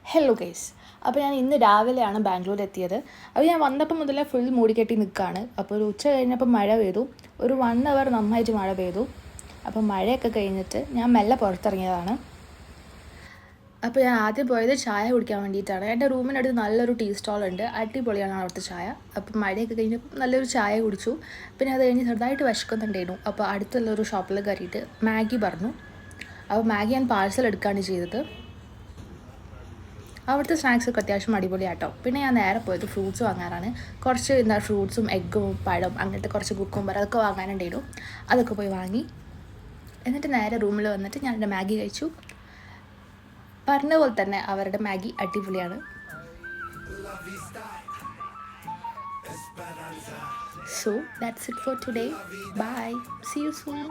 Hello guys, അപ്പോൾ ഞാൻ ഇന്ന് രാവിലെയാണ് ബാംഗ്ലൂർ എത്തിയത്. അപ്പോൾ ഞാൻ വന്നപ്പോൾ മുതലേ ഫുൾ മൂടിക്കെട്ടി നിൽക്കുകയാണ്. അപ്പോൾ ഒരു ഉച്ച കഴിഞ്ഞപ്പോൾ മഴ പെയ്തു. ഒരു 1 അവർ നന്നായിട്ട് മഴ പെയ്തു. അപ്പോൾ മഴയൊക്കെ കഴിഞ്ഞിട്ട് ഞാൻ മെല്ലെ പുറത്തിറങ്ങിയതാണ്. അപ്പോൾ ഞാൻ ആദ്യം പോയത് ചായ കുടിക്കാൻ വേണ്ടിയിട്ടാണ്. എൻ്റെ റൂമിനടുത്ത് നല്ലൊരു ടീ സ്റ്റോൾ ഉണ്ട്, അടിപൊളിയാണ് അവിടുത്തെ ചായ. അപ്പോൾ മഴയൊക്കെ കഴിഞ്ഞപ്പോൾ നല്ലൊരു ചായ കുടിച്ചു. പിന്നെ അത് കഴിഞ്ഞ് ചെറുതായിട്ട് വിശക്കുന്നുണ്ടായിരുന്നു. അപ്പോൾ അടുത്തുള്ളൊരു ഷോപ്പിൽ കയറിയിട്ട് മാഗി പറഞ്ഞു. അപ്പോൾ മാഗി ഞാൻ പാഴ്സൽ എടുക്കുകയാണ് ചെയ്തത്. അവിടുത്തെ സ്നാക്സൊക്കെ അത്യാവശ്യം അടിപൊളിയാട്ടോ. പിന്നെ ഞാൻ നേരെ പോയത് ഫ്രൂട്ട്സ് വാങ്ങാനാണ്. കുറച്ച് ഫ്രൂട്ട്സും എഗ്ഗും പഴം അങ്ങനത്തെ കുറച്ച് കുക്കുംബർ അതൊക്കെ വാങ്ങാനുണ്ടായിരുന്നു. അതൊക്കെ പോയി വാങ്ങി. എന്നിട്ട് നേരെ റൂമിൽ വന്നിട്ട് ഞാൻ എൻ്റെ മാഗി കഴിച്ചു. പറഞ്ഞ പോലെ തന്നെ അവരുടെ മാഗി അടിപൊളിയാണ്. So that's it for today. Bye. See you soon.